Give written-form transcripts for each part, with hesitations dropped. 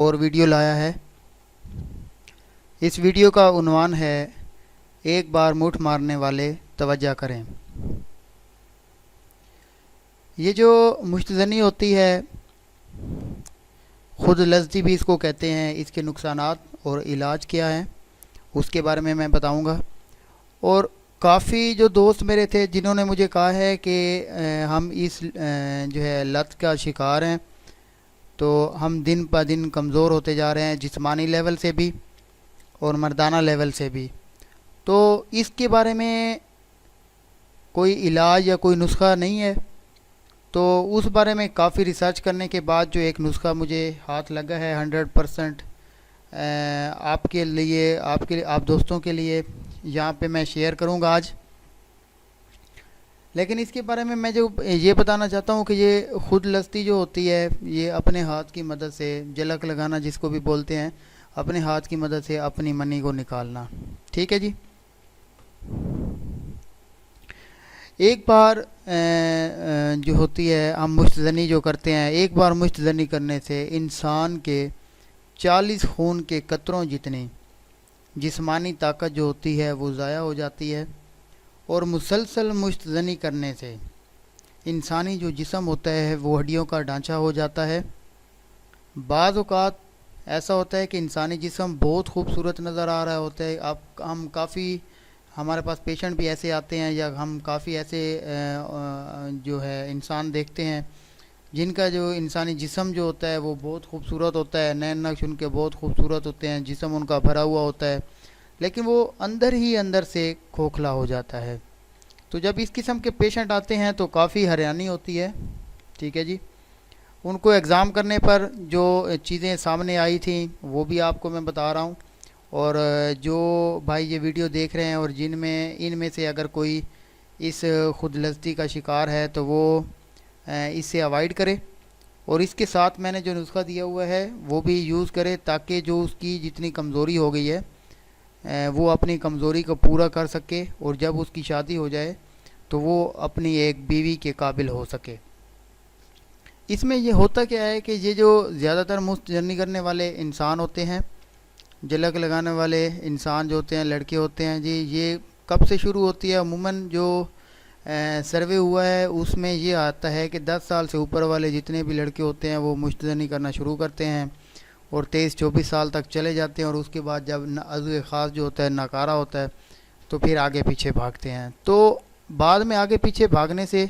और वीडियो लाया है। इस वीडियो का उन्वान है एक बार मुठ मारने वाले तवज्जो करें। ये जो मुश्तज़नी होती है, खुद लज़्ज़ी भी इसको कहते हैं, इसके नुकसानात और इलाज क्या है उसके बारे में मैं बताऊंगा। और काफ़ी जो दोस्त मेरे थे जिन्होंने मुझे कहा है कि हम इस जो है लत का शिकार हैं, तो हम दिन ब दिन कमज़ोर होते जा रहे हैं, जिस्मानी लेवल से भी और मर्दाना लेवल से भी। तो इसके बारे में कोई इलाज या कोई नुस्खा नहीं है। तो उस बारे में काफ़ी रिसर्च करने के बाद जो एक नुस्खा मुझे हाथ लगा है 100% आपके लिए आप दोस्तों के लिए यहाँ पे मैं शेयर करूँगा आज। लेकिन इसके बारे में मैं जो ये बताना चाहता हूँ कि ये खुद लस्ती जो होती है, ये अपने हाथ की मदद से, जलक लगाना जिसको भी बोलते हैं, अपने हाथ की मदद से अपनी मनी को निकालना। ठीक है जी। एक बार जो होती है, हम मुश्तज़नी जो करते हैं, एक बार मुश्तज़नी करने से इंसान के 40 खून के कतरों जितनी जिस्मानी ताकत जो होती है वो ज़ाया हो जाती है। और मुसलसल मुश्तज़नी करने से इंसानी जो जिस्म होता है वो हड्डियों का ढांचा हो जाता है। बाज़ औक़ात ऐसा होता है कि इंसानी जिस्म बहुत खूबसूरत नज़र आ रहा होता है। हम काफ़ी, हमारे पास पेशेंट भी ऐसे आते हैं या हम काफ़ी ऐसे जो है इंसान देखते हैं जिनका जो इंसानी जिस्म जो होता है वो बहुत खूबसूरत होता है, नैन नक्श उनके बहुत खूबसूरत होते हैं, जिस्म उनका भरा हुआ होता है, लेकिन वो अंदर ही अंदर से खोखला हो जाता है। तो जब इस किस्म के पेशेंट आते हैं तो काफ़ी हैरानी होती है। ठीक है जी। उनको एग्ज़ाम करने पर जो चीज़ें सामने आई थी वो भी आपको मैं बता रहा हूँ। और जो भाई ये वीडियो देख रहे हैं और जिनमें इनमें से अगर कोई इस खुद लज़्ज़ती का शिकार है तो वो इससे अवॉइड करे और इसके साथ मैंने जो नुस्खा दिया हुआ है वो भी यूज़ करे, ताकि जो उसकी जितनी कमज़ोरी हो गई है वो अपनी कमज़ोरी को पूरा कर सके और जब उसकी शादी हो जाए तो वो अपनी एक बीवी के काबिल हो सके। इसमें ये होता क्या है कि ये जो ज़्यादातर मुश्तज़नी करने वाले इंसान होते हैं, झलक लगाने वाले इंसान जो होते हैं, लड़के होते हैं जी, ये कब से शुरू होती है? अमूमन जो सर्वे हुआ है उसमें ये आता है कि 10 साल से ऊपर वाले जितने भी लड़के होते हैं वो मुश्तज़नी करना शुरू करते हैं और 23-24 साल तक चले जाते हैं। और उसके बाद जब अज़्व ख़ास जो होता है, नाकारा होता है, तो फिर आगे पीछे भागते हैं। तो बाद में आगे पीछे भागने से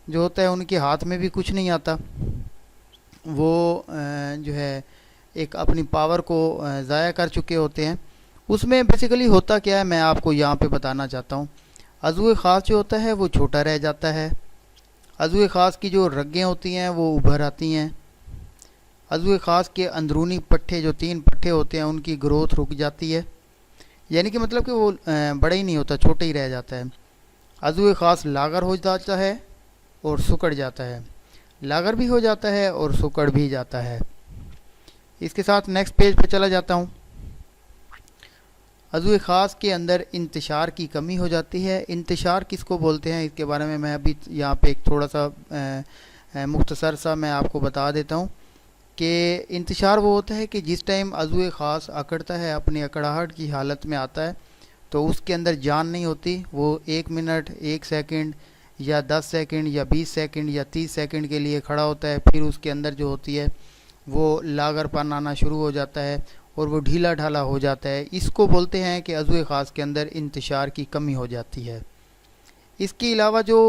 जो होता है उनके हाथ में भी कुछ नहीं आता, वो जो है एक अपनी पावर को ज़ाया कर चुके होते हैं। उसमें बेसिकली होता क्या है मैं आपको यहाँ पे बताना चाहता हूँ। अज़्व ख़ास जो होता है वो छोटा रह जाता है। अज़्व ख़ास की जो रगें होती हैं वो उभर आती हैं। अज़्व ख़ास के अंदरूनी पट्टे, जो 3 पट्टे होते हैं, उनकी ग्रोथ रुक जाती है, यानी कि मतलब कि वो बड़ा ही नहीं होता, छोटा ही रह जाता है। अज़्व ख़ास लागर हो जाता है और सुकड़ जाता है, लागर भी हो जाता है और सुकड़ भी जाता है। इसके साथ नेक्स्ट पेज पर चला जाता हूँ। अज़्व ख़ास के अंदर इंतशार की कमी हो जाती है। इंतशार किसको बोलते हैं इसके बारे में मैं अभी यहाँ पे एक थोड़ा सा मुख्तसर सा मैं आपको बता देता हूँ कि इंतशार वो होता है कि जिस टाइम अज़्व ख़ास अकड़ता है, अपनी अकड़ाहट की हालत में आता है, तो उसके अंदर जान नहीं होती। वो 1 मिनट, 1 सेकंड या 10 सेकंड या 20 सेकंड या 30 सेकंड के लिए खड़ा होता है, फिर उसके अंदर जो होती है वो लागरपन आना शुरू हो जाता है और वो ढीला ढाला हो जाता है। इसको बोलते हैं कि अज़्व ख़ास के अंदर इंतशार की कमी हो जाती है। इसके अलावा जो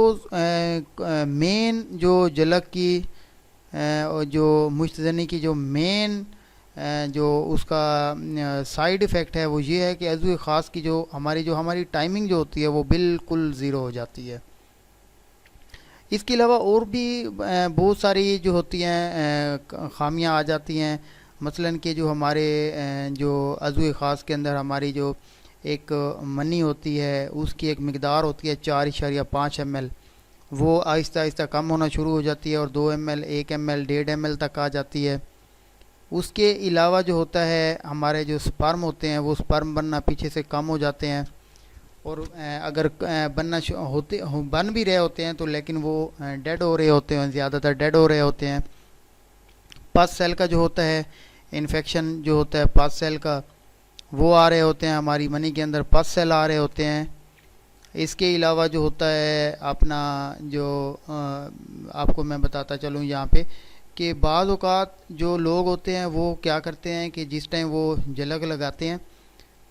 मेन जो झलक की जो मुश्तज़नी की जो मेन जो उसका साइड इफ़ेक्ट है वो ये है कि अज़्व ख़ास की जो हमारी टाइमिंग जो होती है वो बिल्कुल ज़ीरो हो जाती है। इसके अलावा और भी बहुत सारी जो होती हैं ख़ामियाँ आ जाती हैं। मसलन कि जो हमारे जो अज़्व ख़ास के अंदर हमारी जो एक मनी होती है उसकी एक मकदार होती है 4.5 ml, वो आहिस्ता आहिस्ता कम होना शुरू हो जाती है और 2 ml, 1 ml, 1.5 ml तक आ जाती है। उसके अलावा जो होता है हमारे जो स्पर्म होते हैं वो स्पर्म बनना पीछे से कम हो जाते हैं और अगर बन भी रहे होते हैं तो लेकिन वो डेड हो रहे होते हैं, ज़्यादातर डेड हो रहे होते हैं। पस सेल का जो होता है इन्फेक्शन जो होता है पस सेल का, वो आ रहे होते हैं, हमारी मनी के अंदर पस सेल आ रहे होते हैं। इसके अलावा जो होता है अपना जो आपको मैं बताता चलूँ यहाँ पे कि बाज़ औक़ात जो लोग होते हैं वो क्या करते हैं कि जिस टाइम वो झलक लगाते हैं,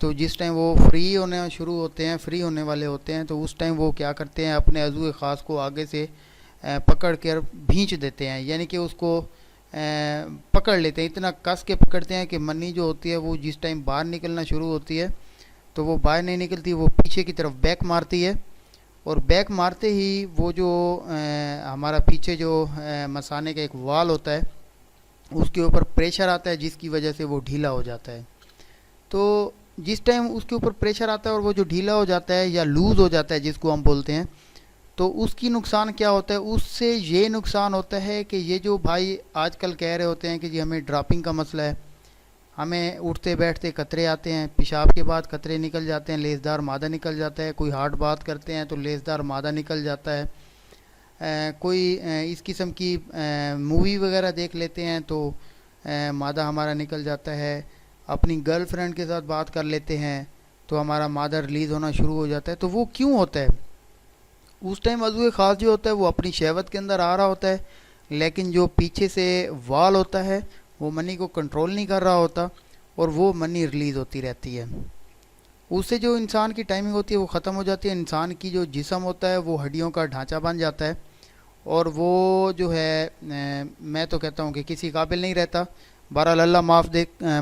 तो जिस टाइम वो फ्री होने शुरू होते हैं, फ्री होने वाले होते हैं, तो उस टाइम वो क्या करते हैं अपने अज़ू ख़ास को आगे से पकड़ कर भींच देते हैं, यानी कि उसको पकड़ लेते हैं, इतना कस के पकड़ते हैं कि मनी जो होती है वो जिस टाइम बाहर निकलना शुरू होती है तो वो बाहर नहीं निकलती, वो पीछे की तरफ बैक मारती है। और बैक मारते ही वो जो हमारा पीछे जो मसाने का एक वाल होता है उसके ऊपर प्रेशर आता है, जिसकी वजह से वो ढीला हो जाता है। तो जिस टाइम उसके ऊपर प्रेशर आता है और वो जो ढीला हो जाता है या लूज़ हो जाता है जिसको हम बोलते हैं, तो उसकी नुकसान क्या होता है, उससे ये नुकसान होता है कि ये जो भाई आजकल कह रहे होते हैं कि जी हमें ड्रॉपिंग का मसला है, हमें उठते बैठते कतरे आते हैं, पेशाब के बाद कतरे निकल जाते हैं, लेसदार मादा निकल जाता है, कोई हार्ड बात करते हैं तो लेसदार मादा निकल जाता है, कोई इस किस्म की मूवी वगैरह देख लेते हैं तो मादा हमारा निकल जाता है, अपनी गर्लफ्रेंड के साथ बात कर लेते हैं तो हमारा मादा रिलीज़ होना शुरू हो जाता है। तो वो क्यों होता है? उस टाइम अज़ू ख़ास जो होता है वो अपनी शहवत के अंदर आ रहा होता है, लेकिन जो पीछे से वाल होता है वो मनी को कंट्रोल नहीं कर रहा होता और वो मनी रिलीज़ होती रहती है। उससे जो इंसान की टाइमिंग होती है वो ख़त्म हो जाती है, इंसान की जो जिस्म होता है वो हड्डियों का ढांचा बन जाता है और वो जो है मैं तो कहता हूँ कि किसी काबिल नहीं रहता। बहरहाल अल्लाह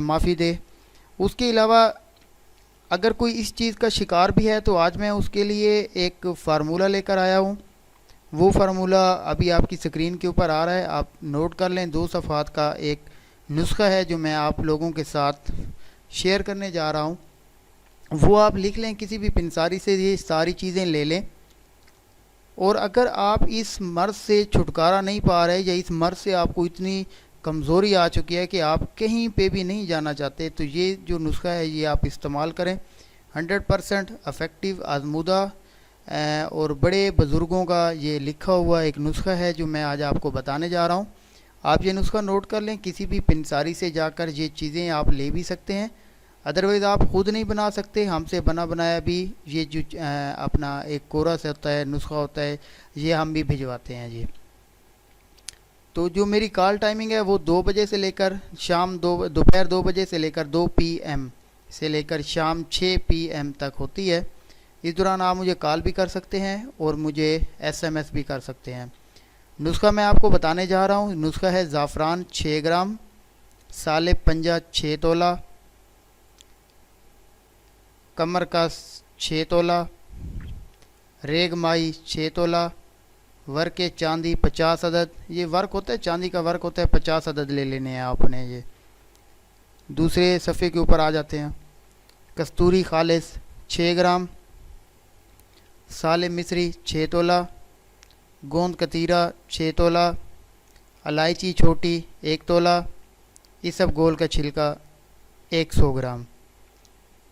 माफ़ी दे। उसके अलावा अगर कोई इस चीज़ का शिकार भी है तो आज मैं उसके लिए एक फ़ार्मूला लेकर आया हूँ। वो फार्मूला अभी आपकी स्क्रीन के ऊपर आ रहा है, आप नोट कर लें। 2 सफ़हात का एक नुस्खा है जो मैं आप लोगों के साथ शेयर करने जा रहा हूँ। वो आप लिख लें, किसी भी पिंसारी से ये सारी चीज़ें ले लें। और अगर आप इस मर्ज़ से छुटकारा नहीं पा रहे या इस मर्ज़ से आपको इतनी कमज़ोरी आ चुकी है कि आप कहीं पे भी नहीं जाना चाहते, तो ये जो नुस्खा है ये आप इस्तेमाल करें। 100% इफ़ेक्टिव, आज़मूदा और बड़े बुज़ुर्गों का ये लिखा हुआ एक नुस्खा है जो मैं आज आपको बताने जा रहा हूँ। आप ये नुस्खा नोट कर लें, किसी भी पिंसारी से जाकर ये चीज़ें आप ले भी सकते हैं, अदरवाइज़ आप ख़ुद नहीं बना सकते, हमसे बना बनाया भी ये जो अपना एक कोरस होता है, नुस्खा होता है, ये हम भी भिजवाते हैं जी। तो जो मेरी कॉल टाइमिंग है वो 2 बजे से लेकर शाम दोपहर 2 बजे से लेकर 2 PM से लेकर शाम 6 PM तक होती है। इस दौरान आप मुझे कॉल भी कर सकते हैं और मुझे SMS भी कर सकते हैं। नुस्खा मैं आपको बताने जा रहा हूँ। नुस्खा है ज़ाफ़रान 6 ग्राम, साले पंजा 6 तोला, कमर का 6 तोला, रेग माई 6 तोला, वर्क चांदी 50 अदद। ये वर्क होता है, चांदी का वर्क होता है, 50 अदद ले लेने हैं आपने। ये दूसरे सफ़े के ऊपर आ जाते हैं। कस्तूरी खालिस 6 ग्राम, साले मिस्री 6 तोला, गोंद कतीरा 6 तोला, इलायची छोटी 1 तोला, इसब गोल का छिलका 100 ग्राम।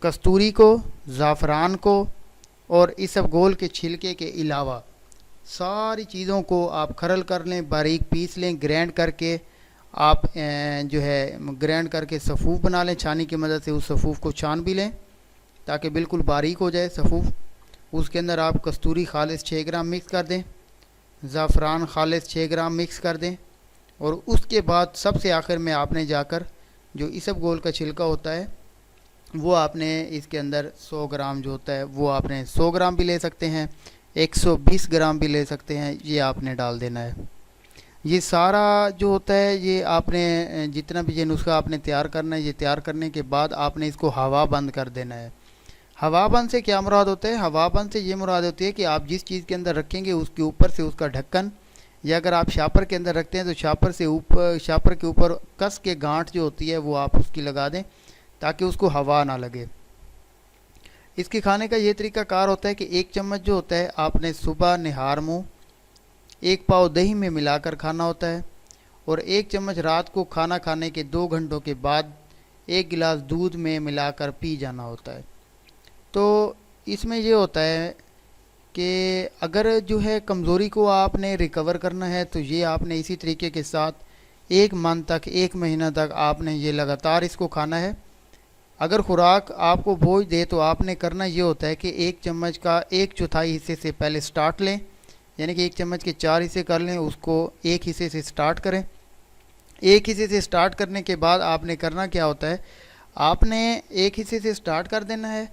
कस्तूरी को, ज़ाफ़रान को और इसब गोल के छिलके के अलावा सारी चीज़ों को आप खरल कर लें, बारीक पीस लें, ग्राइंड करके आप जो है ग्राइंड करके सफ़ूफ़ बना लें। छानी की मदद से उस सफ़ूफ़ को छान भी लें ताकि बिल्कुल बारीक हो जाए सफ़ूफ़। उसके अंदर आप कस्तूरी खालिस 6 ग्राम मिक्स कर दें, ज़ाफ़रान खालिस 6 ग्राम मिक्स कर दें और उसके बाद सबसे आखिर में आपने जाकर जो इसब गोल का छिलका होता है वो आपने इसके अंदर 100 ग्राम जो होता है वो आपने 100 ग्राम भी ले सकते हैं, 120 ग्राम भी ले सकते हैं, ये आपने डाल देना है। ये सारा जो होता है ये आपने जितना भी ये नुस्खा आपने तैयार करना है, ये तैयार करने के बाद आपने इसको हवा बंद कर देना है। हवा बंद से क्या मुराद होता है? हवा बंद से ये मुराद होती है कि आप जिस चीज़ के अंदर रखेंगे उसके ऊपर से उसका ढक्कन, या अगर आप शापर के अंदर रखते हैं तो शापर के ऊपर कस के गांठ जो होती है वो आप उसकी लगा दें ताकि उसको हवा ना लगे। इसके खाने का ये तरीका कार होता है कि 1 चम्मच जो होता है आपने सुबह निहार मुँह 1 पाव दही में मिलाकर खाना होता है और 1 चम्मच रात को खाना खाने के 2 घंटों के बाद 1 गिलास दूध में मिलाकर पी जाना होता है। तो इसमें ये होता है कि अगर जो है कमज़ोरी को आपने रिकवर करना है तो ये आपने इसी तरीके के साथ 1 मंथ तक, 1 महीना तक आपने ये लगातार इसको खाना है। अगर खुराक आपको बोझ दे तो आपने करना ये होता है कि 1 चम्मच का 1/4 हिस्से से पहले स्टार्ट लें, यानी कि 1 चम्मच के 4 हिस्से कर लें, उसको 1 हिस्से से स्टार्ट करें। 1 हिस्से से स्टार्ट करने के बाद आपने करना क्या होता है, आपने 1 हिस्से से स्टार्ट कर देना है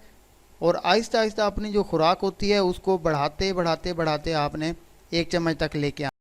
और आहिस्ता आहिस्ता अपनी जो खुराक होती है उसको बढ़ाते बढ़ाते बढ़ाते आपने 1 चम्मच तक लेके